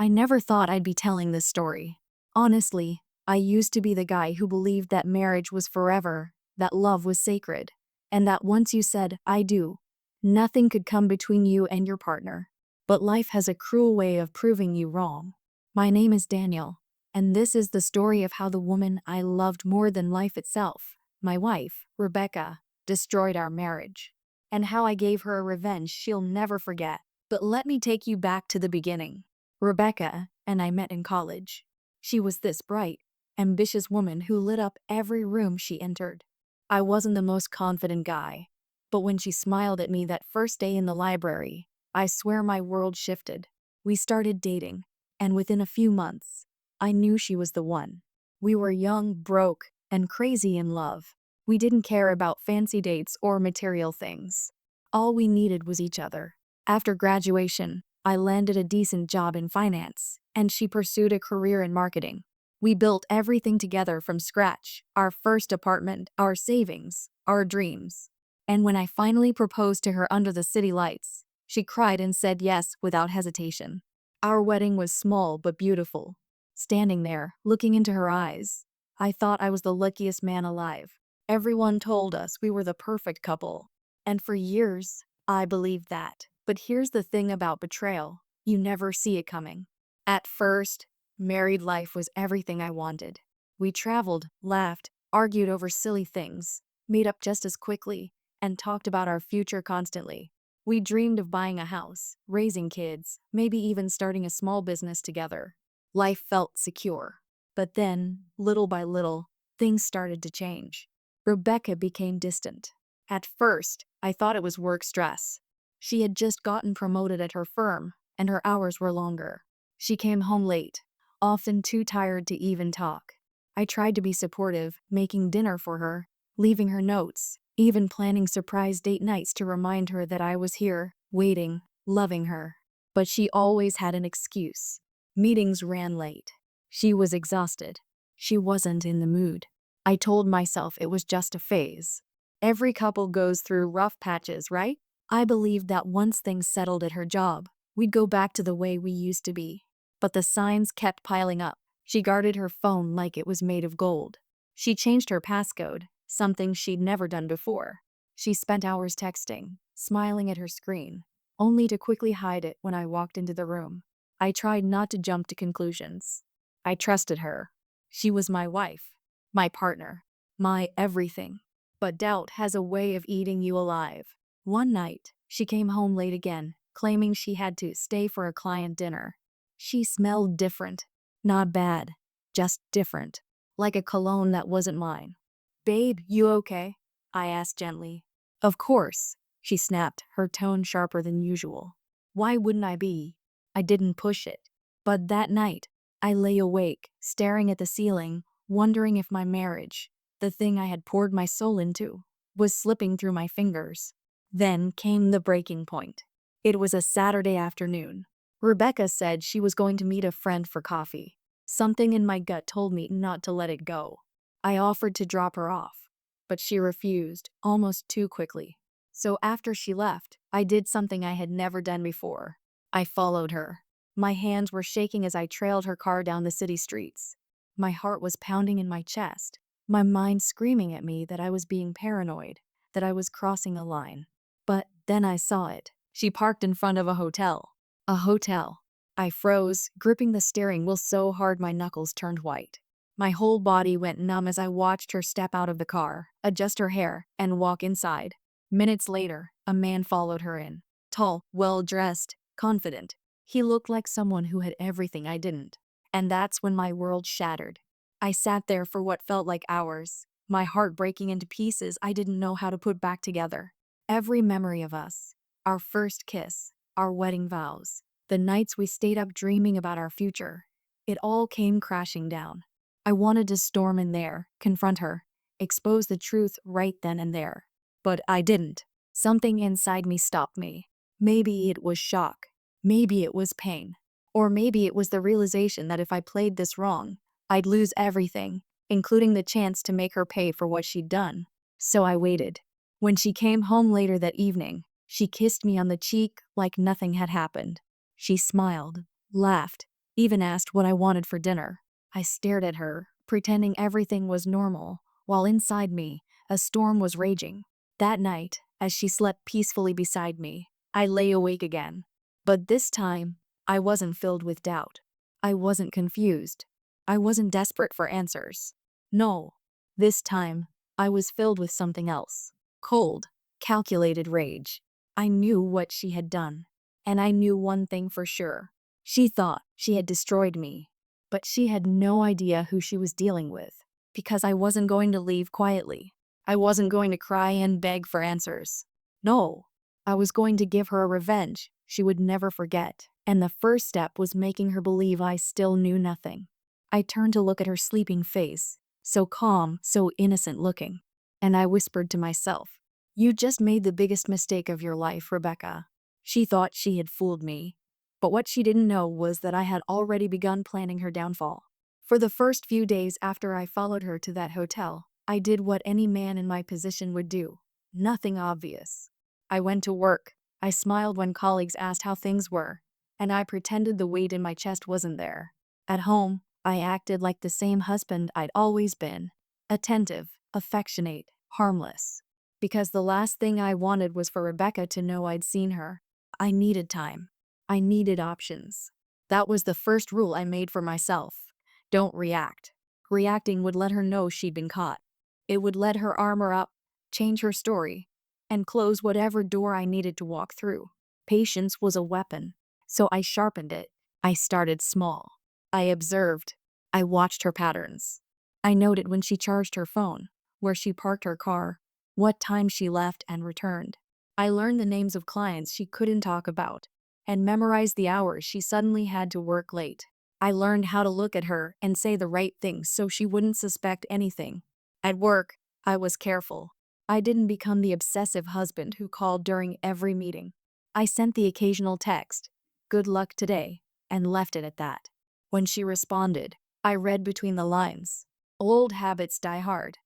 I never thought I'd be telling this story. Honestly, I used to be the guy who believed that marriage was forever, that love was sacred, and that once you said, I do, nothing could come between you and your partner. But life has a cruel way of proving you wrong. My name is Daniel, and this is the story of how the woman I loved more than life itself, my wife, Rebecca, destroyed our marriage, and how I gave her a revenge she'll never forget. But let me take you back to the beginning. Rebecca and I met in college. She was this bright, ambitious woman who lit up every room she entered. I wasn't the most confident guy, but when she smiled at me that first day in the library, I swear my world shifted. We started dating, and within a few months, I knew she was the one. We were young, broke, and crazy in love. We didn't care about fancy dates or material things. All we needed was each other. After graduation, I landed a decent job in finance, and she pursued a career in marketing. We built everything together from scratch, our first apartment, our savings, our dreams. And when I finally proposed to her under the city lights, she cried and said yes without hesitation. Our wedding was small but beautiful. Standing there, looking into her eyes, I thought I was the luckiest man alive. Everyone told us we were the perfect couple. And for years, I believed that. But here's the thing about betrayal. You never see it coming. At first, married life was everything I wanted. We traveled, laughed, argued over silly things, made up just as quickly, and talked about our future constantly. We dreamed of buying a house, raising kids, maybe even starting a small business together. Life felt secure. But then, little by little, things started to change. Rebecca became distant. At first, I thought it was work stress. She had just gotten promoted at her firm, and her hours were longer. She came home late, often too tired to even talk. I tried to be supportive, making dinner for her, leaving her notes, even planning surprise date nights to remind her that I was here, waiting, loving her. But she always had an excuse. Meetings ran late. She was exhausted. She wasn't in the mood. I told myself it was just a phase. Every couple goes through rough patches, right? I believed that once things settled at her job, we'd go back to the way we used to be. But the signs kept piling up. She guarded her phone like it was made of gold. She changed her passcode, something she'd never done before. She spent hours texting, smiling at her screen, only to quickly hide it when I walked into the room. I tried not to jump to conclusions. I trusted her. She was my wife, my partner, my everything. But doubt has a way of eating you alive. One night, she came home late again, claiming she had to stay for a client dinner. She smelled different. Not bad, just different. Like a cologne that wasn't mine. "Babe, you okay?" I asked gently. "Of course," she snapped, her tone sharper than usual. Why wouldn't I be? I didn't push it. But that night, I lay awake, staring at the ceiling, wondering if my marriage, the thing I had poured my soul into, was slipping through my fingers. Then came the breaking point. It was a Saturday afternoon. Rebecca said she was going to meet a friend for coffee. Something in my gut told me not to let it go. I offered to drop her off, but she refused, almost too quickly. So after she left, I did something I had never done before. I followed her. My hands were shaking as I trailed her car down the city streets. My heart was pounding in my chest, my mind screaming at me that I was being paranoid, that I was crossing a line. But then I saw it. She parked in front of a hotel. A hotel. I froze, gripping the steering wheel so hard my knuckles turned white. My whole body went numb as I watched her step out of the car, adjust her hair, and walk inside. Minutes later, a man followed her in. Tall, well-dressed, confident. He looked like someone who had everything I didn't. And that's when my world shattered. I sat there for what felt like hours, my heart breaking into pieces I didn't know how to put back together. Every memory of us, our first kiss, our wedding vows, the nights we stayed up dreaming about our future, it all came crashing down. I wanted to storm in there, confront her, expose the truth right then and there. But I didn't. Something inside me stopped me. Maybe it was shock. Maybe it was pain. Or maybe it was the realization that if I played this wrong, I'd lose everything, including the chance to make her pay for what she'd done. So I waited. When she came home later that evening, she kissed me on the cheek like nothing had happened. She smiled, laughed, even asked what I wanted for dinner. I stared at her, pretending everything was normal, while inside me, a storm was raging. That night, as she slept peacefully beside me, I lay awake again. But this time, I wasn't filled with doubt. I wasn't confused. I wasn't desperate for answers. No. This time, I was filled with something else. Cold, calculated rage. I knew what she had done. And I knew one thing for sure. She thought she had destroyed me. But she had no idea who she was dealing with. Because I wasn't going to leave quietly. I wasn't going to cry and beg for answers. No. I was going to give her a revenge she would never forget. And the first step was making her believe I still knew nothing. I turned to look at her sleeping face, so calm, so innocent looking. And I whispered to myself, "You just made the biggest mistake of your life, Rebecca." She thought she had fooled me. But what she didn't know was that I had already begun planning her downfall. For the first few days after I followed her to that hotel, I did what any man in my position would do. Nothing obvious. I went to work. I smiled when colleagues asked how things were, and I pretended the weight in my chest wasn't there. At home, I acted like the same husband I'd always been. Attentive, affectionate, harmless. Because the last thing I wanted was for Rebecca to know I'd seen her. I needed time. I needed options. That was the first rule I made for myself. Don't react. Reacting would let her know she'd been caught. It would let her armor up, change her story, and close whatever door I needed to walk through. Patience was a weapon, so I sharpened it. I started small. I observed. I watched her patterns. I noted when she charged her phone, where she parked her car, what time she left and returned. I learned the names of clients she couldn't talk about, and memorized the hours she suddenly had to work late. I learned how to look at her and say the right things so she wouldn't suspect anything. At work, I was careful. I didn't become the obsessive husband who called during every meeting. I sent the occasional text, "Good luck today," and left it at that. When she responded, I read between the lines. Old habits die hard.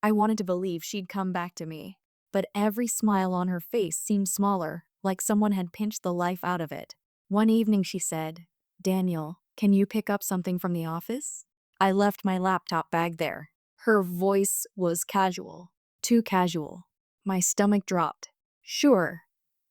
I wanted to believe she'd come back to me, but every smile on her face seemed smaller, like someone had pinched the life out of it. One evening she said, "Daniel, can you pick up something from the office?" I left my laptop bag there. Her voice was casual. Too casual. My stomach dropped. "Sure,"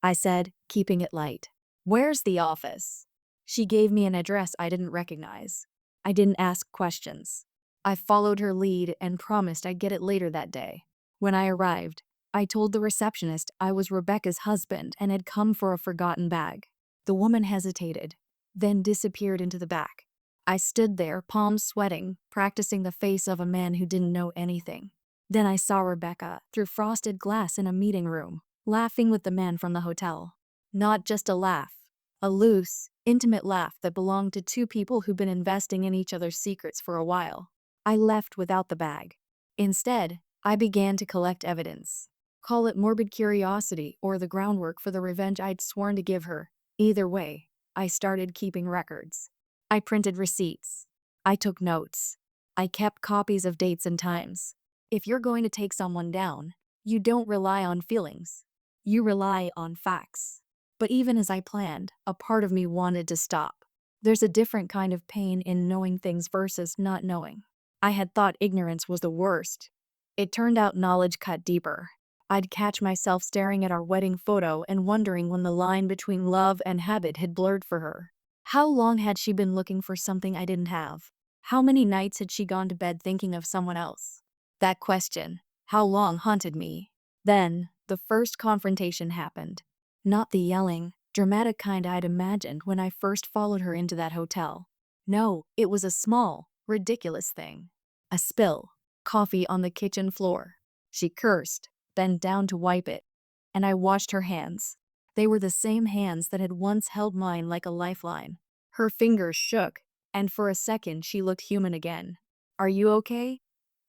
I said, keeping it light. "Where's the office?" She gave me an address I didn't recognize. I didn't ask questions. I followed her lead and promised I'd get it later that day. When I arrived, I told the receptionist I was Rebecca's husband and had come for a forgotten bag. The woman hesitated, then disappeared into the back. I stood there, palms sweating, practicing the face of a man who didn't know anything. Then I saw Rebecca through frosted glass in a meeting room, laughing with the man from the hotel. Not just a laugh, a loose, intimate laugh that belonged to two people who'd been investing in each other's secrets for a while. I left without the bag. Instead, I began to collect evidence. Call it morbid curiosity or the groundwork for the revenge I'd sworn to give her. Either way, I started keeping records. I printed receipts. I took notes. I kept copies of dates and times. If you're going to take someone down, you don't rely on feelings. You rely on facts. But even as I planned, a part of me wanted to stop. There's a different kind of pain in knowing things versus not knowing. I had thought ignorance was the worst. It turned out knowledge cut deeper. I'd catch myself staring at our wedding photo and wondering when the line between love and habit had blurred for her. How long had she been looking for something I didn't have? How many nights had she gone to bed thinking of someone else? That question, how long, haunted me. Then, the first confrontation happened. Not the yelling, dramatic kind I'd imagined when I first followed her into that hotel. No, it was a small, ridiculous thing. A spill. Coffee on the kitchen floor. She cursed, bent down to wipe it, and I watched her hands. They were the same hands that had once held mine like a lifeline. Her fingers shook, and for a second she looked human again. "Are you okay?"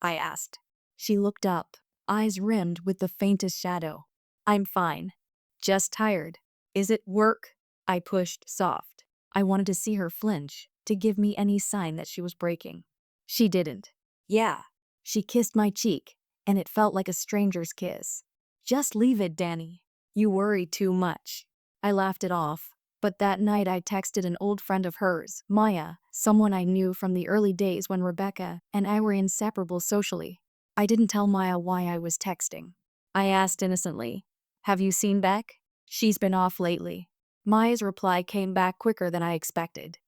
I asked. She looked up, eyes rimmed with the faintest shadow. "I'm fine. Just tired." "Is it work?" I pushed soft. I wanted to see her flinch, to give me any sign that she was breaking. She didn't. "Yeah." She kissed my cheek, and it felt like a stranger's kiss. "Just leave it, Danny. You worry too much." I laughed it off, But that night I texted an old friend of hers, Maya, someone I knew from the early days when Rebecca and I were inseparable socially. I didn't tell Maya why I was texting. I asked innocently, "Have you seen Beck? She's been off lately." Maya's reply came back quicker than I expected.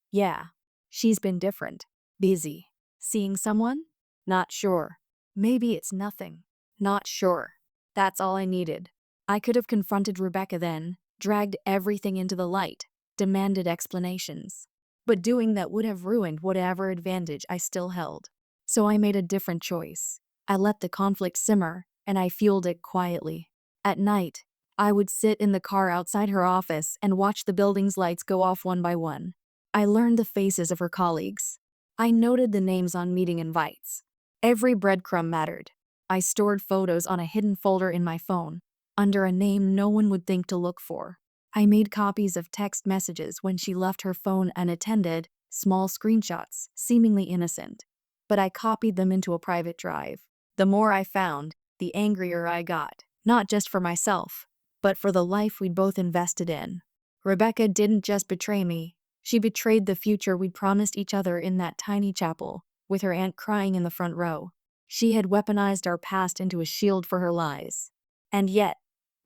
"Yeah. She's been different. Busy. Seeing someone? Not sure. Maybe it's nothing. Not sure." That's all I needed. I could have confronted Rebecca then, dragged everything into the light, demanded explanations. But doing that would have ruined whatever advantage I still held. So I made a different choice. I let the conflict simmer, and I fueled it quietly. At night, I would sit in the car outside her office and watch the building's lights go off one by one. I learned the faces of her colleagues. I noted the names on meeting invites. Every breadcrumb mattered. I stored photos on a hidden folder in my phone, under a name no one would think to look for. I made copies of text messages when she left her phone unattended, small screenshots, seemingly innocent. But I copied them into a private drive. The more I found, the angrier I got, not just for myself, but for the life we'd both invested in. Rebecca didn't just betray me, she betrayed the future we'd promised each other in that tiny chapel, with her aunt crying in the front row. She had weaponized our past into a shield for her lies. And yet,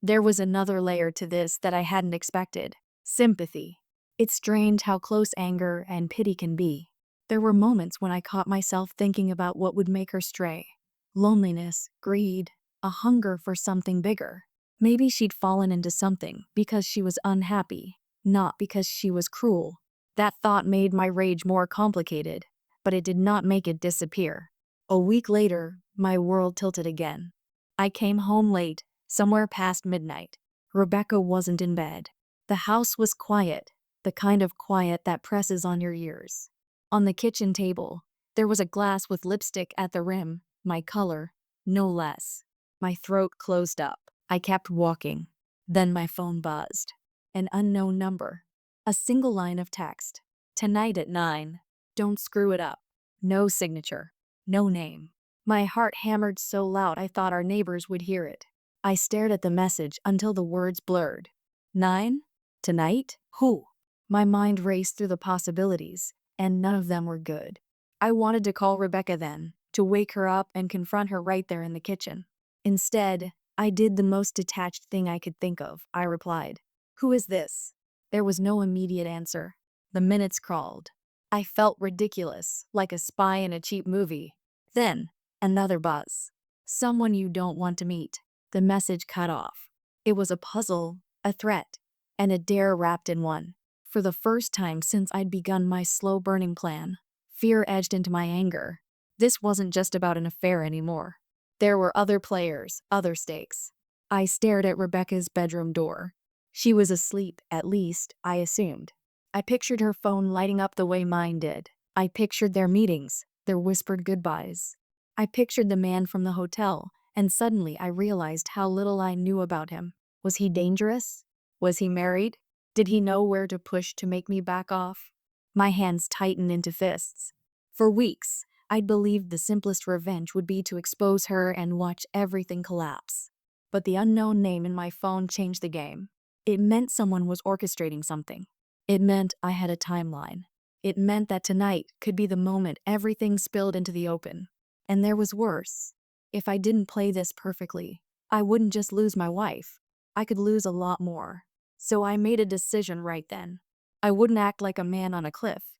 there was another layer to this that I hadn't expected: sympathy. It's strange how close anger and pity can be. There were moments when I caught myself thinking about what would make her stray. Loneliness, greed, a hunger for something bigger. Maybe she'd fallen into something because she was unhappy, not because she was cruel. That thought made my rage more complicated, but it did not make it disappear. A week later, my world tilted again. I came home late, somewhere past midnight. Rebecca wasn't in bed. The house was quiet, the kind of quiet that presses on your ears. On the kitchen table, there was a glass with lipstick at the rim, my color, no less. My throat closed up. I kept walking. Then my phone buzzed. An unknown number. A single line of text. "Tonight at 9. Don't screw it up." No signature. No name. My heart hammered so loud I thought our neighbors would hear it. I stared at the message until the words blurred. 9? Tonight? Who? My mind raced through the possibilities, and none of them were good. I wanted to call Rebecca then, to wake her up and confront her right there in the kitchen. Instead, I did the most detached thing I could think of. I replied, "Who is this?" There was no immediate answer. The minutes crawled. I felt ridiculous, like a spy in a cheap movie. Then, another buzz. "Someone you don't want to meet." The message cut off. It was a puzzle, a threat, and a dare wrapped in one. For the first time since I'd begun my slow-burning plan, fear edged into my anger. This wasn't just about an affair anymore. There were other players, other stakes. I stared at Rebecca's bedroom door. She was asleep, at least, I assumed. I pictured her phone lighting up the way mine did. I pictured their meetings, their whispered goodbyes. I pictured the man from the hotel, and suddenly I realized how little I knew about him. Was he dangerous? Was he married? Did he know where to push to make me back off? My hands tightened into fists. For weeks, I'd believed the simplest revenge would be to expose her and watch everything collapse. But the unknown name in my phone changed the game. It meant someone was orchestrating something. It meant I had a timeline. It meant that tonight could be the moment everything spilled into the open. And there was worse. If I didn't play this perfectly, I wouldn't just lose my wife. I could lose a lot more. So I made a decision right then. I wouldn't act like a man on a cliff.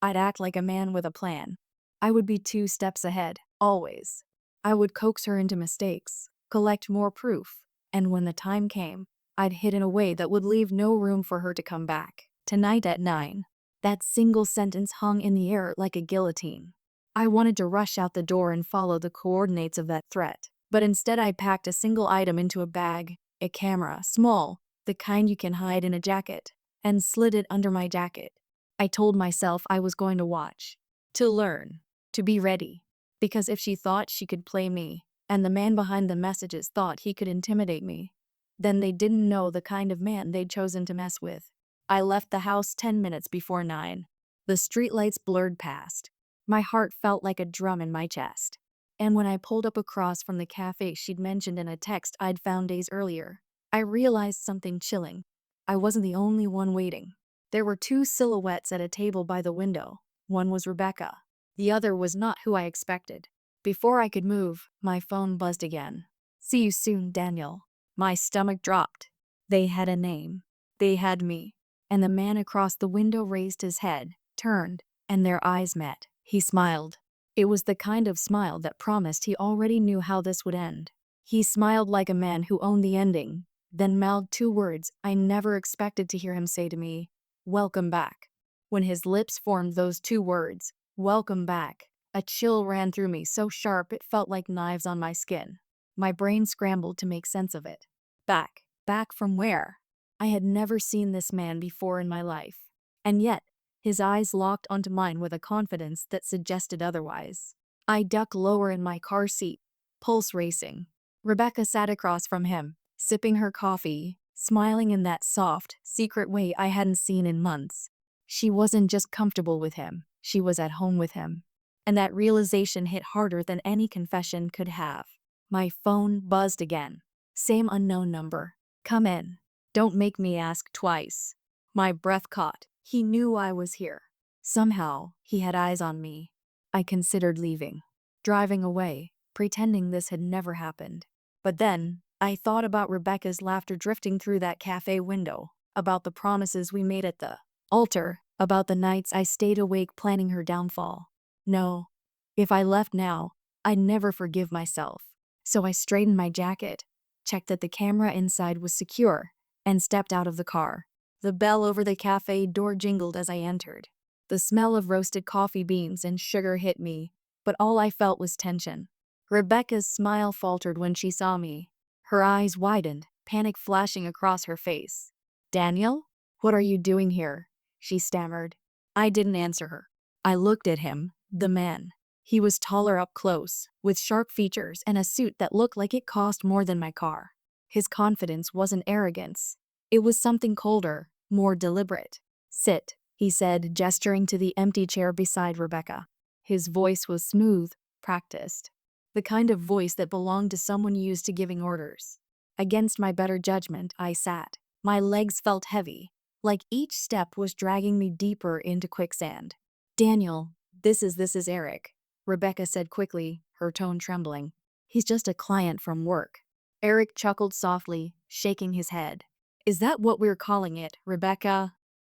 I'd act like a man with a plan. I would be 2 steps ahead, always. I would coax her into mistakes, collect more proof, and when the time came, I'd hit in a way that would leave no room for her to come back. Tonight at 9. That single sentence hung in the air like a guillotine. I wanted to rush out the door and follow the coordinates of that threat, but instead I packed a single item into a bag, a camera, small, the kind you can hide in a jacket, and slid it under my jacket. I told myself I was going to watch, to learn, to be ready, because if she thought she could play me, and the man behind the messages thought he could intimidate me, then they didn't know the kind of man they'd chosen to mess with. I left the house 10 minutes before 9. The streetlights blurred past. My heart felt like a drum in my chest. And when I pulled up across from the cafe she'd mentioned in a text I'd found days earlier, I realized something chilling. I wasn't the only one waiting. There were two silhouettes at a table by the window. One was Rebecca. The other was not who I expected. Before I could move, my phone buzzed again. "See you soon, Daniel." My stomach dropped. They had a name. They had me. And the man across the window raised his head, turned, and their eyes met. He smiled. It was the kind of smile that promised he already knew how this would end. He smiled like a man who owned the ending, then mouthed two words I never expected to hear him say to me: "Welcome back." When his lips formed those two words, "Welcome back," a chill ran through me so sharp it felt like knives on my skin. My brain scrambled to make sense of it. Back. Back from where? I had never seen this man before in my life. And yet, his eyes locked onto mine with a confidence that suggested otherwise. I ducked lower in my car seat, pulse racing. Rebecca sat across from him, sipping her coffee, smiling in that soft, secret way I hadn't seen in months. She wasn't just comfortable with him, she was at home with him. And that realization hit harder than any confession could have. My phone buzzed again. Same unknown number. "Come in. Don't make me ask twice." My breath caught. He knew I was here. Somehow, he had eyes on me. I considered leaving, driving away, pretending this had never happened. But then, I thought about Rebecca's laughter drifting through that cafe window, about the promises we made at the altar, about the nights I stayed awake planning her downfall. No, if I left now, I'd never forgive myself. So I straightened my jacket, checked that the camera inside was secure, and stepped out of the car. The bell over the cafe door jingled as I entered. The smell of roasted coffee beans and sugar hit me, but all I felt was tension. Rebecca's smile faltered when she saw me. Her eyes widened, panic flashing across her face. "Daniel? What are you doing here?" she stammered. I didn't answer her. I looked at him, the man. He was taller up close, with sharp features and a suit that looked like it cost more than my car. His confidence wasn't arrogance. It was something colder, more deliberate. "Sit," he said, gesturing to the empty chair beside Rebecca. His voice was smooth, practiced. The kind of voice that belonged to someone used to giving orders. Against my better judgment, I sat. My legs felt heavy, like each step was dragging me deeper into quicksand. "Daniel, this is Eric," Rebecca said quickly, her tone trembling. "He's just a client from work." Eric chuckled softly, shaking his head. "Is that what we're calling it, Rebecca?"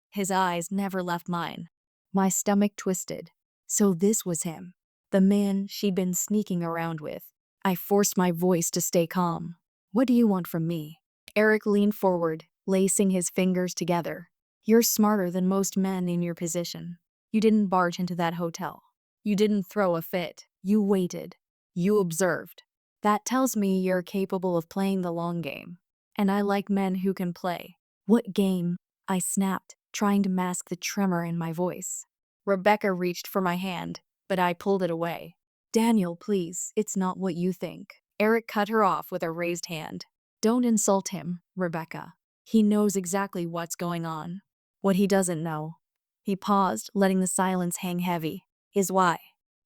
His eyes never left mine. My stomach twisted. So this was him, the man she'd been sneaking around with. I forced my voice to stay calm. "What do you want from me?" Eric leaned forward, lacing his fingers together. "You're smarter than most men in your position. You didn't barge into that hotel. You didn't throw a fit. You waited. You observed. That tells me you're capable of playing the long game. And I like men who can play." "What game?" I snapped, trying to mask the tremor in my voice. Rebecca reached for my hand, but I pulled it away. "Daniel, please, it's not what you think." Eric cut her off with a raised hand. "Don't insult him, Rebecca. He knows exactly what's going on. What he doesn't know." He paused, letting the silence hang heavy. "Is why."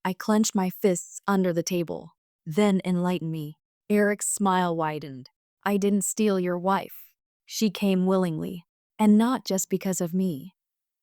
I clenched my fists under the table. "Then enlighten me." Eric's smile widened. "I didn't steal your wife. She came willingly. And not just because of me,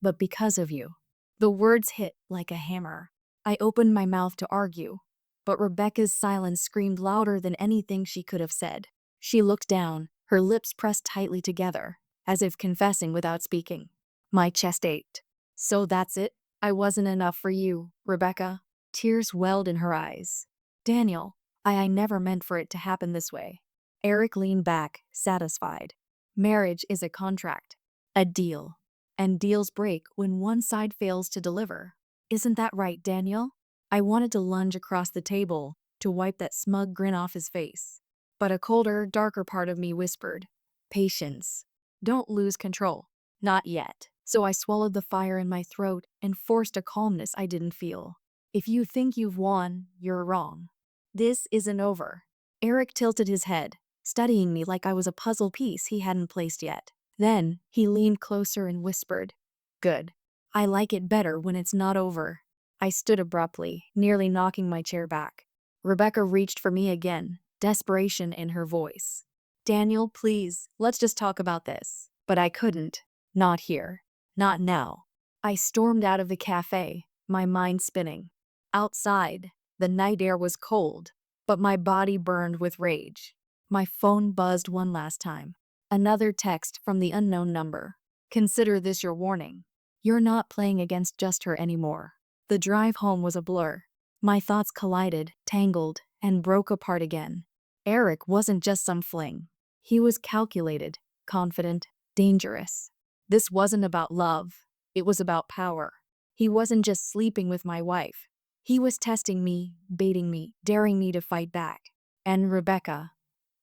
but because of you." The words hit like a hammer. I opened my mouth to argue, but Rebecca's silence screamed louder than anything she could have said. She looked down, her lips pressed tightly together, as if confessing without speaking. My chest ached. "So that's it? I wasn't enough for you, Rebecca?" Tears welled in her eyes. "Daniel, I never meant for it to happen this way." Eric leaned back, satisfied. "Marriage is a contract, a deal. And deals break when one side fails to deliver. Isn't that right, Daniel?" I wanted to lunge across the table, to wipe that smug grin off his face. But a colder, darker part of me whispered, "Patience. Don't lose control. Not yet." So I swallowed the fire in my throat and forced a calmness I didn't feel. "If you think you've won, you're wrong. This isn't over." Eric tilted his head, studying me like I was a puzzle piece he hadn't placed yet. Then, he leaned closer and whispered, "Good. I like it better when it's not over." I stood abruptly, nearly knocking my chair back. Rebecca reached for me again, desperation in her voice. "Daniel, please, let's just talk about this." But I couldn't. Not here. Not now. I stormed out of the cafe, my mind spinning. Outside, the night air was cold, but my body burned with rage. My phone buzzed one last time. Another text from the unknown number. Consider this your warning. You're not playing against just her anymore. The drive home was a blur. My thoughts collided, tangled, and broke apart again. Eric wasn't just some fling. He was calculated, confident, dangerous. This wasn't about love. It was about power. He wasn't just sleeping with my wife. He was testing me, baiting me, daring me to fight back. And Rebecca,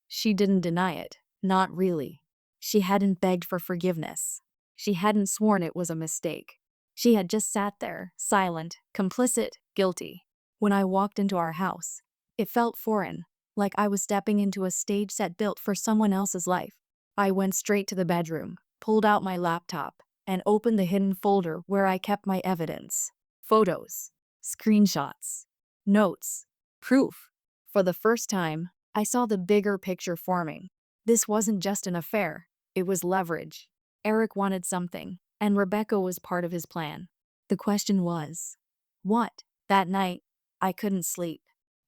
she didn't deny it. Not really. She hadn't begged for forgiveness. She hadn't sworn it was a mistake. She had just sat there, silent, complicit, guilty. When I walked into our house, it felt foreign, like I was stepping into a stage set built for someone else's life. I went straight to the bedroom, pulled out my laptop, and opened the hidden folder where I kept my evidence. Photos, screenshots, notes, proof. For the first time, I saw the bigger picture forming. This wasn't just an affair, it was leverage. Eric wanted something, and Rebecca was part of his plan. The question was, what? That night, I couldn't sleep.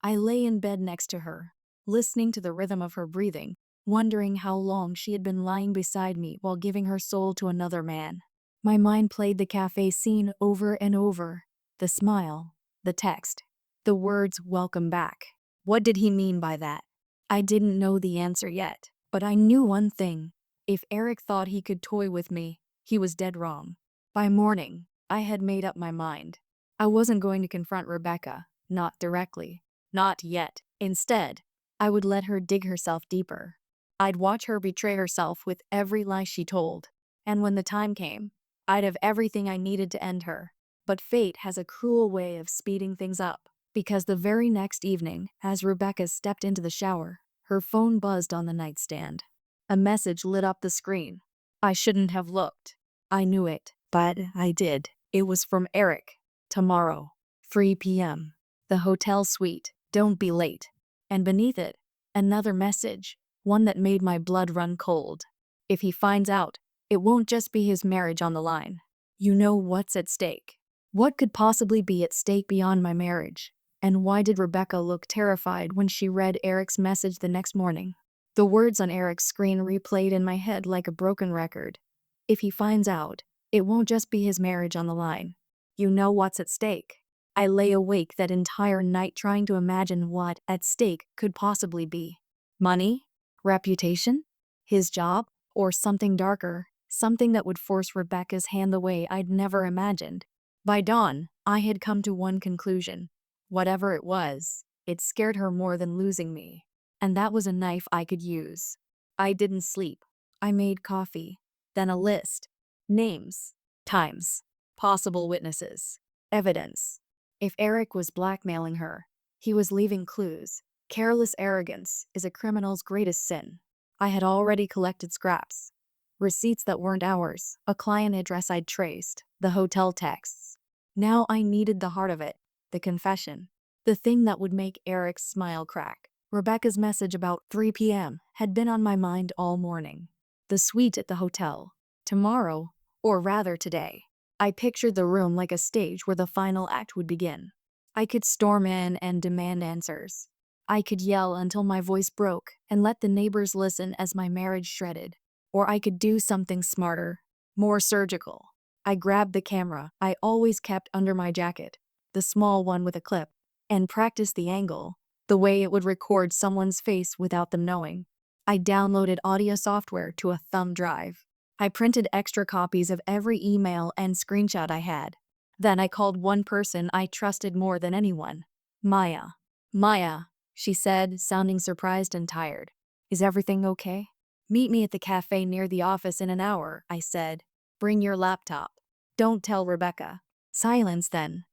I lay in bed next to her, listening to the rhythm of her breathing, wondering how long she had been lying beside me while giving her soul to another man. My mind played the cafe scene over and over. The smile, the text, the words "welcome back." What did he mean by that? I didn't know the answer yet, but I knew one thing. If Eric thought he could toy with me, he was dead wrong. By morning, I had made up my mind. I wasn't going to confront Rebecca, not directly, not yet. Instead, I would let her dig herself deeper. I'd watch her betray herself with every lie she told, and when the time came, I'd have everything I needed to end her. But fate has a cruel way of speeding things up, because the very next evening, as Rebecca stepped into the shower, her phone buzzed on the nightstand. A message lit up the screen. I shouldn't have looked. I knew it, but I did. It was from Eric. Tomorrow, 3 p.m. The hotel suite. Don't be late. And beneath it, another message, one that made my blood run cold. If he finds out, it won't just be his marriage on the line. You know what's at stake. What could possibly be at stake beyond my marriage? And why did Rebecca look terrified when she read Eric's message the next morning? The words on Eric's screen replayed in my head like a broken record. If he finds out, it won't just be his marriage on the line. You know what's at stake. I lay awake that entire night trying to imagine what at stake could possibly be. Money? Reputation? His job? Or something darker, something that would force Rebecca's hand the way I'd never imagined. By dawn, I had come to one conclusion. Whatever it was, it scared her more than losing me. And that was a knife I could use. I didn't sleep. I made coffee. Then a list. Names. Times. Possible witnesses. Evidence. If Eric was blackmailing her, he was leaving clues. Careless arrogance is a criminal's greatest sin. I had already collected scraps. Receipts that weren't ours, a client address I'd traced, the hotel texts. Now I needed the heart of it, the confession. The thing that would make Eric's smile crack. Rebecca's message about 3 p.m. had been on my mind all morning. The suite at the hotel. Tomorrow, or rather today. I pictured the room like a stage where the final act would begin. I could storm in and demand answers. I could yell until my voice broke and let the neighbors listen as my marriage shredded. Or I could do something smarter, more surgical. I grabbed the camera I always kept under my jacket, the small one with a clip, and practiced the angle, the way it would record someone's face without them knowing. I downloaded audio software to a thumb drive. I printed extra copies of every email and screenshot I had. Then I called one person I trusted more than anyone. Maya. Maya, she said, sounding surprised and tired. Is everything okay? Meet me at the cafe near the office in an hour, I said. Bring your laptop. Don't tell Rebecca. Silence then.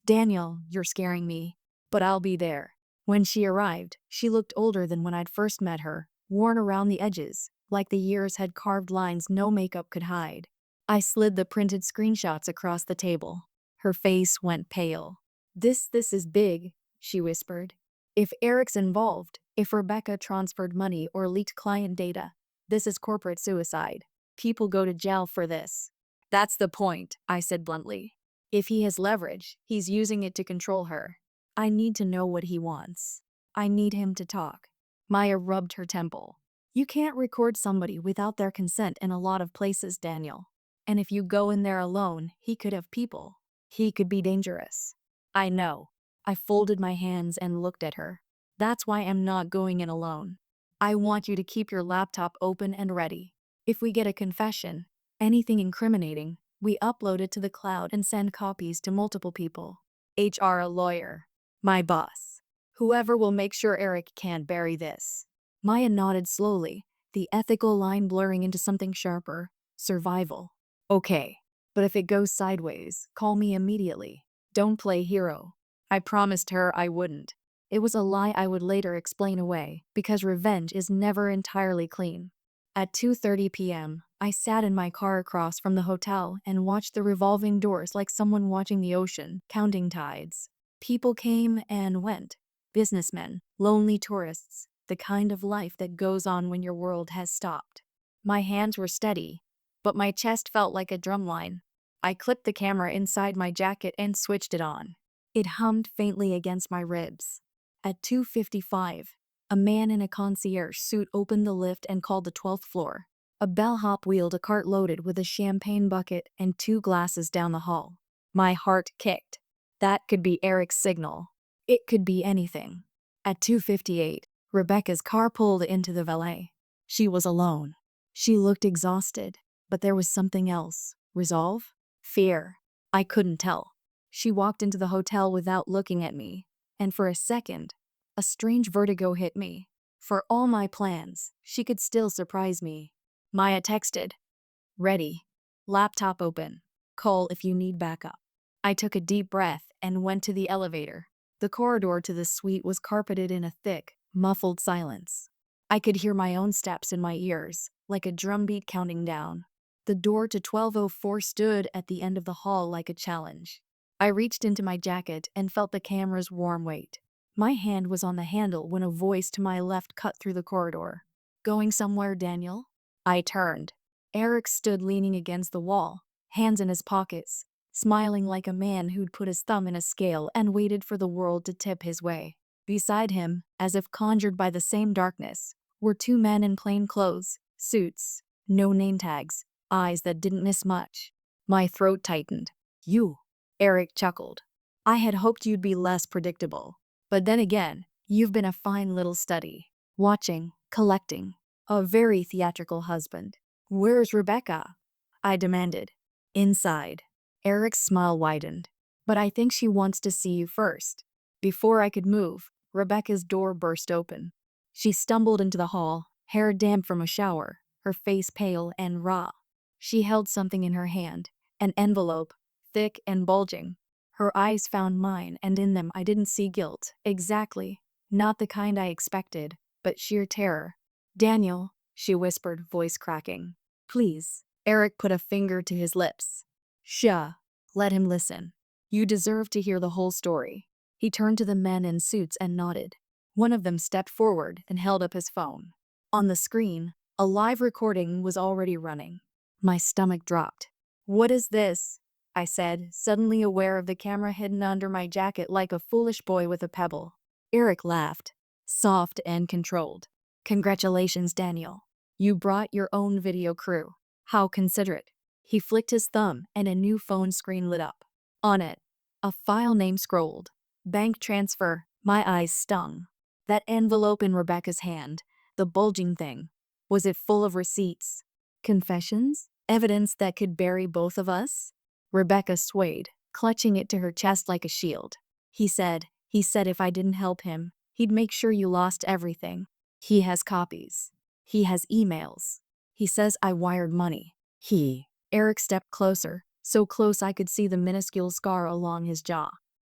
Daniel, you're scaring me. But I'll be there. When she arrived, she looked older than when I'd first met her, worn around the edges, like the years had carved lines no makeup could hide. I slid the printed screenshots across the table. Her face went pale. This is big, she whispered. If Eric's involved, if Rebecca transferred money or leaked client data, this is corporate suicide. People go to jail for this. That's the point, I said bluntly. If he has leverage, he's using it to control her. I need to know what he wants. I need him to talk. Maya rubbed her temple. You can't record somebody without their consent in a lot of places, Daniel. And if you go in there alone, he could have people. He could be dangerous. I know. I folded my hands and looked at her. That's why I'm not going in alone. I want you to keep your laptop open and ready. If we get a confession, anything incriminating, we upload it to the cloud and send copies to multiple people. HR a lawyer. My boss. Whoever will make sure Eric can't bury this. Maya nodded slowly, the ethical line blurring into something sharper. Survival. Okay. But if it goes sideways, call me immediately. Don't play hero. I promised her I wouldn't. It was a lie I would later explain away, because revenge is never entirely clean. At 2:30 p.m., I sat in my car across from the hotel and watched the revolving doors like someone watching the ocean, counting tides. People came and went. Businessmen, lonely tourists, the kind of life that goes on when your world has stopped. My hands were steady, but my chest felt like a drumline. I clipped the camera inside my jacket and switched it on. It hummed faintly against my ribs. At 2:55, a man in a concierge suit opened the lift and called the 12th floor. A bellhop wheeled a cart loaded with a champagne bucket and 2 glasses down the hall. My heart kicked. That could be Eric's signal. It could be anything. At 2:58, Rebecca's car pulled into the valet. She was alone. She looked exhausted, but there was something else. Resolve? Fear? I couldn't tell. She walked into the hotel without looking at me, and for a second, a strange vertigo hit me. For all my plans, she could still surprise me. Maya texted. Ready. Laptop open. Call if you need backup. I took a deep breath and went to the elevator. The corridor to the suite was carpeted in a thick, muffled silence. I could hear my own steps in my ears, like a drumbeat counting down. The door to 1204 stood at the end of the hall like a challenge. I reached into my jacket and felt the camera's warm weight. My hand was on the handle when a voice to my left cut through the corridor. Going somewhere, Daniel? I turned. Eric stood leaning against the wall, hands in his pockets, smiling like a man who'd put his thumb in a scale and waited for the world to tip his way. Beside him, as if conjured by the same darkness, were 2 men in plain clothes, suits, no name tags, eyes that didn't miss much. My throat tightened. You. Eric chuckled. I had hoped you'd be less predictable. But then again, you've been a fine little study. Watching, collecting. A very theatrical husband. Where's Rebecca? I demanded. Inside. Eric's smile widened. But I think she wants to see you first. Before I could move, Rebecca's door burst open. She stumbled into the hall, hair damp from a shower, her face pale and raw. She held something in her hand, an envelope, thick and bulging. Her eyes found mine, and in them I didn't see guilt, exactly. Not the kind I expected, but sheer terror. Daniel, she whispered, voice cracking. Please. Eric put a finger to his lips. Shh. Let him listen. You deserve to hear the whole story. He turned to the men in suits and nodded. One of them stepped forward and held up his phone. On the screen, a live recording was already running. My stomach dropped. What is this? I said, suddenly aware of the camera hidden under my jacket like a foolish boy with a pebble. Eric laughed, soft and controlled. Congratulations, Daniel. You brought your own video crew. How considerate. He flicked his thumb and a new phone screen lit up. On it, a file name scrolled. Bank transfer. My eyes stung. That envelope in Rebecca's hand, the bulging thing. Was it full of receipts? Confessions? Evidence that could bury both of us? Rebecca swayed, clutching it to her chest like a shield. He said if I didn't help him, he'd make sure you lost everything. He has copies. He has emails. He says I wired money. Eric stepped closer, so close I could see the minuscule scar along his jaw.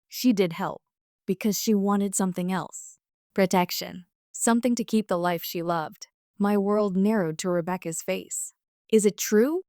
She did help, because she wanted something else. Protection. Something to keep the life she loved. My world narrowed to Rebecca's face. Is it true?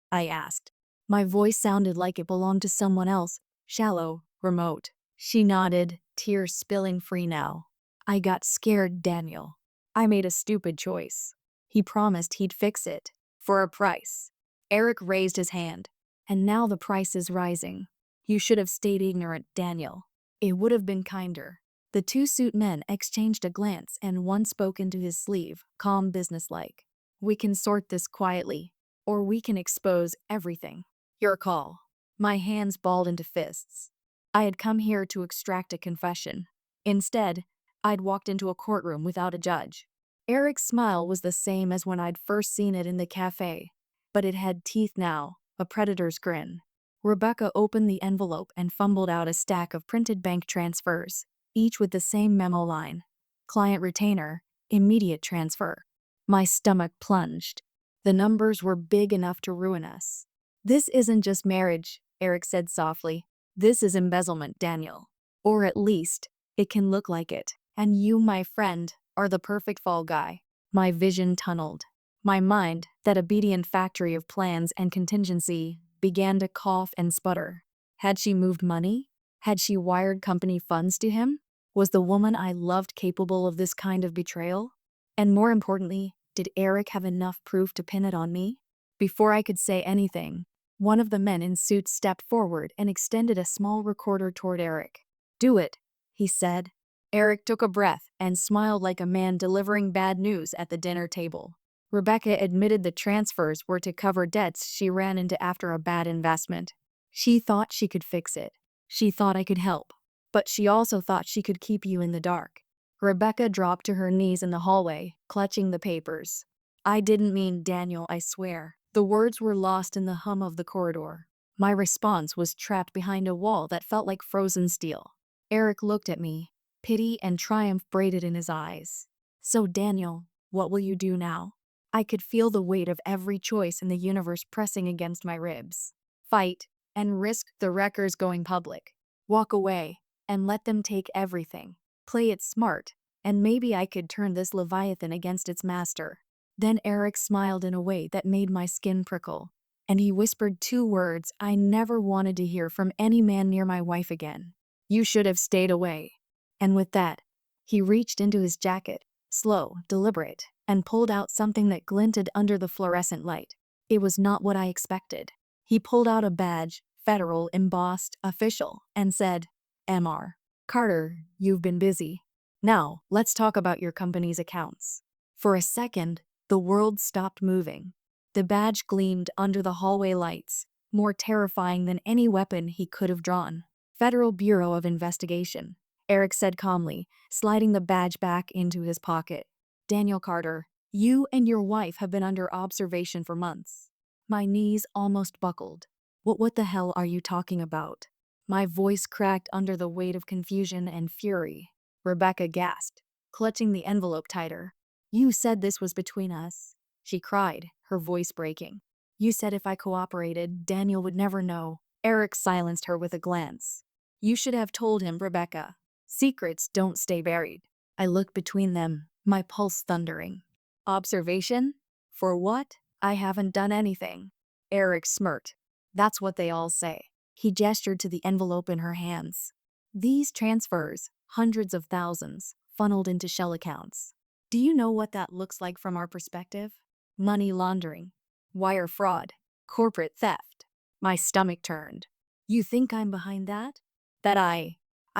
I asked. My voice sounded like it belonged to someone else, shallow, remote. She nodded, tears spilling free now. I got scared, Daniel. I made a stupid choice. He promised he'd fix it. For a price. Eric raised his hand. And now the price is rising. You should have stayed ignorant, Daniel. It would have been kinder. The two suit men exchanged a glance and one spoke into his sleeve, calm businesslike. We can sort this quietly, or we can expose everything. Your call. My hands balled into fists. I had come here to extract a confession. Instead, I'd walked into a courtroom without a judge. Eric's smile was the same as when I'd first seen it in the cafe, but it had teeth now, a predator's grin. Rebecca opened the envelope and fumbled out a stack of printed bank transfers, each with the same memo line. Client retainer, immediate transfer. My stomach plunged. The numbers were big enough to ruin us. This isn't just marriage, Eric said softly. This is embezzlement, Daniel. Or at least, it can look like it. And you, my friend, are the perfect fall guy. My vision tunneled. My mind, that obedient factory of plans and contingency, began to cough and sputter. Had she moved money? Had she wired company funds to him? Was the woman I loved capable of this kind of betrayal? And more importantly, did Eric have enough proof to pin it on me? Before I could say anything, one of the men in suits stepped forward and extended a small recorder toward Eric. Do it, he said. Eric took a breath and smiled like a man delivering bad news at the dinner table. Rebecca admitted the transfers were to cover debts she ran into after a bad investment. She thought she could fix it. She thought I could help. But she also thought she could keep you in the dark. Rebecca dropped to her knees in the hallway, clutching the papers. I didn't mean Daniel, I swear. The words were lost in the hum of the corridor. My response was trapped behind a wall that felt like frozen steel. Eric looked at me, pity and triumph braided in his eyes. So Daniel, what will you do now? I could feel the weight of every choice in the universe pressing against my ribs. Fight, and risk the wreckers going public. Walk away, and let them take everything. Play it smart, and maybe I could turn this leviathan against its master. Then Eric smiled in a way that made my skin prickle, and he whispered two words I never wanted to hear from any man near my wife again. You should have stayed away. And with that, he reached into his jacket, slow, deliberate, and pulled out something that glinted under the fluorescent light. It was not what I expected. He pulled out a badge, federal, embossed, official, and said, Mr. Carter, you've been busy. Now, let's talk about your company's accounts. For a second, the world stopped moving. The badge gleamed under the hallway lights, more terrifying than any weapon he could have drawn. Federal Bureau of Investigation, Eric said calmly, sliding the badge back into his pocket. Daniel Carter, you and your wife have been under observation for months. My knees almost buckled. What the hell are you talking about? My voice cracked under the weight of confusion and fury. Rebecca gasped, clutching the envelope tighter. You said this was between us, she cried, her voice breaking. You said if I cooperated, Daniel would never know. Eric silenced her with a glance. You should have told him, Rebecca. Secrets don't stay buried. I looked between them, my pulse thundering. Observation? For what? I haven't done anything. Eric smirked. That's what they all say. He gestured to the envelope in her hands. These transfers, hundreds of thousands, funneled into shell accounts. Do you know what that looks like from our perspective? Money laundering, wire fraud, corporate theft. My stomach turned. You think I'm behind that? That I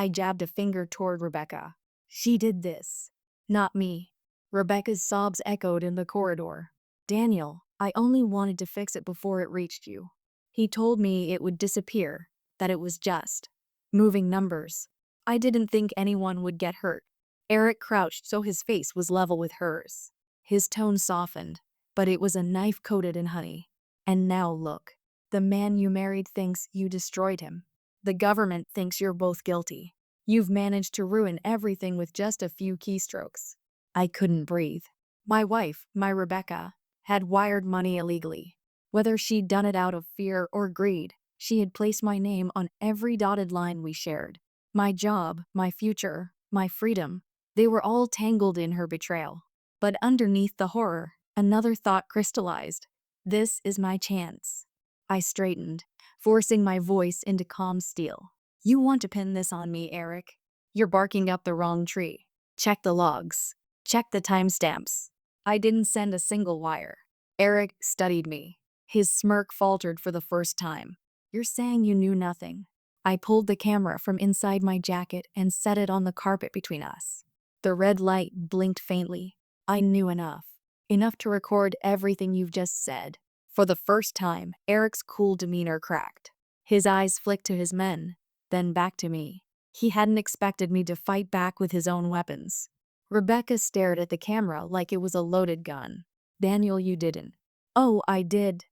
jabbed a finger toward Rebecca. She did this. Not me. Rebecca's sobs echoed in the corridor. Daniel, I only wanted to fix it before it reached you. He told me it would disappear, that it was just moving numbers. I didn't think anyone would get hurt. Eric crouched so his face was level with hers. His tone softened, but it was a knife coated in honey. And now look. The man you married thinks you destroyed him. The government thinks you're both guilty. You've managed to ruin everything with just a few keystrokes. I couldn't breathe. My wife, my Rebecca, had wired money illegally. Whether she'd done it out of fear or greed, she had placed my name on every dotted line we shared. My job, my future, my freedom, they were all tangled in her betrayal. But underneath the horror, another thought crystallized. This is my chance. I straightened, forcing my voice into calm steel. You want to pin this on me, Eric? You're barking up the wrong tree. Check the logs. Check the timestamps. I didn't send a single wire. Eric studied me. His smirk faltered for the first time. You're saying you knew nothing. I pulled the camera from inside my jacket and set it on the carpet between us. The red light blinked faintly. I knew enough. Enough to record everything you've just said. For the first time, Eric's cool demeanor cracked. His eyes flicked to his men, then back to me. He hadn't expected me to fight back with his own weapons. Rebecca stared at the camera like it was a loaded gun. Daniel, you didn't. Oh, I did,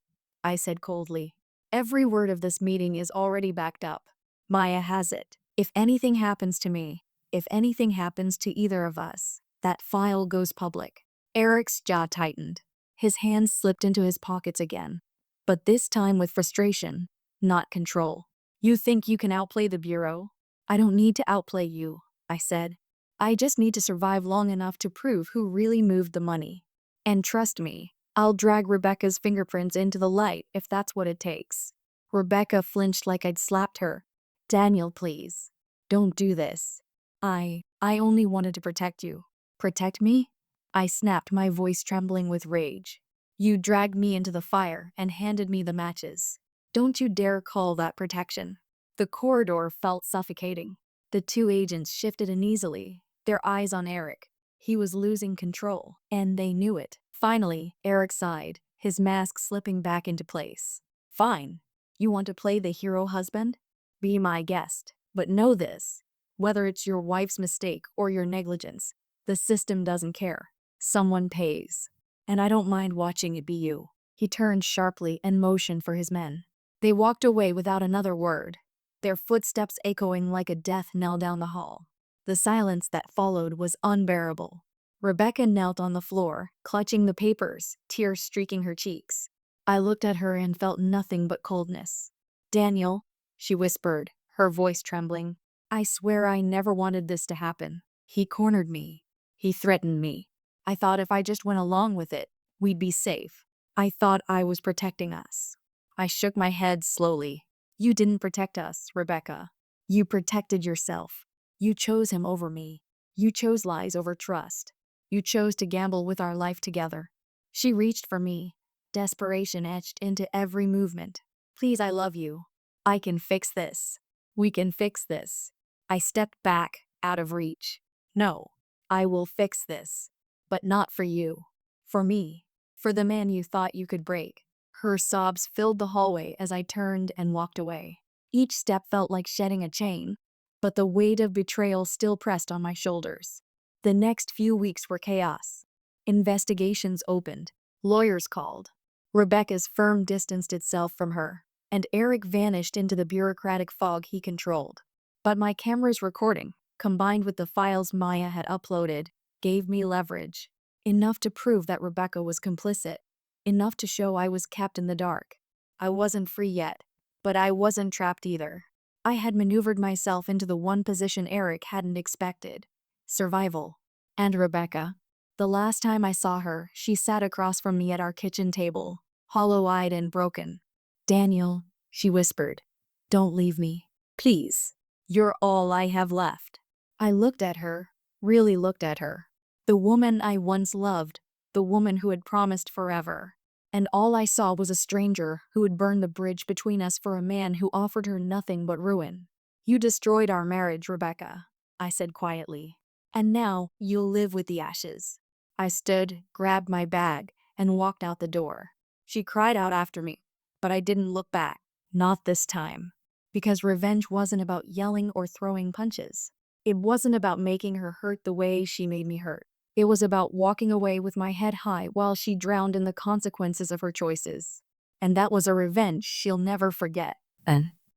I said coldly. Every word of this meeting is already backed up. Maya has it. If anything happens to me, if anything happens to either of us, that file goes public. Eric's jaw tightened. His hands slipped into his pockets again. But this time with frustration, not control. You think you can outplay the Bureau? I don't need to outplay you, I said. I just need to survive long enough to prove who really moved the money. And trust me, I'll drag Rebecca's fingerprints into the light if that's what it takes. Rebecca flinched like I'd slapped her. Daniel, please. Don't do this. I only wanted to protect you. Protect me? I snapped, my voice trembling with rage. You dragged me into the fire and handed me the matches. Don't you dare call that protection. The corridor felt suffocating. The two agents shifted uneasily, their eyes on Eric. He was losing control, and they knew it. Finally, Eric sighed, his mask slipping back into place. Fine. You want to play the hero husband? Be my guest. But know this. Whether it's your wife's mistake or your negligence, the system doesn't care. Someone pays. And I don't mind watching it be you. He turned sharply and motioned for his men. They walked away without another word, their footsteps echoing like a death knell down the hall. The silence that followed was unbearable. Rebecca knelt on the floor, clutching the papers, tears streaking her cheeks. I looked at her and felt nothing but coldness. Daniel, she whispered, her voice trembling. I swear I never wanted this to happen. He cornered me. He threatened me. I thought if I just went along with it, we'd be safe. I thought I was protecting us. I shook my head slowly. You didn't protect us, Rebecca. You protected yourself. You chose him over me. You chose lies over trust. You chose to gamble with our life together. She reached for me, desperation etched into every movement. Please, I love you. I can fix this. We can fix this. I stepped back, out of reach. No, I will fix this. But not for you. For me. For the man you thought you could break. Her sobs filled the hallway as I turned and walked away. Each step felt like shedding a chain, but the weight of betrayal still pressed on my shoulders. The next few weeks were chaos. Investigations opened. Lawyers called. Rebecca's firm distanced itself from her, and Eric vanished into the bureaucratic fog he controlled. But my camera's recording, combined with the files Maya had uploaded, gave me leverage. Enough to prove that Rebecca was complicit. Enough to show I was kept in the dark. I wasn't free yet, but I wasn't trapped either. I had maneuvered myself into the one position Eric hadn't expected. Survival. And Rebecca. The last time I saw her, she sat across from me at our kitchen table, hollow-eyed and broken. Daniel, she whispered, don't leave me. Please. You're all I have left. I looked at her, really looked at her. The woman I once loved, the woman who had promised forever. And all I saw was a stranger who would burn the bridge between us for a man who offered her nothing but ruin. You destroyed our marriage, Rebecca, I said quietly. And now you'll live with the ashes. I stood, grabbed my bag, and walked out the door. She cried out after me, but I didn't look back. Not this time. Because revenge wasn't about yelling or throwing punches. It wasn't about making her hurt the way she made me hurt. It was about walking away with my head high while she drowned in the consequences of her choices. And that was a revenge she'll never forget.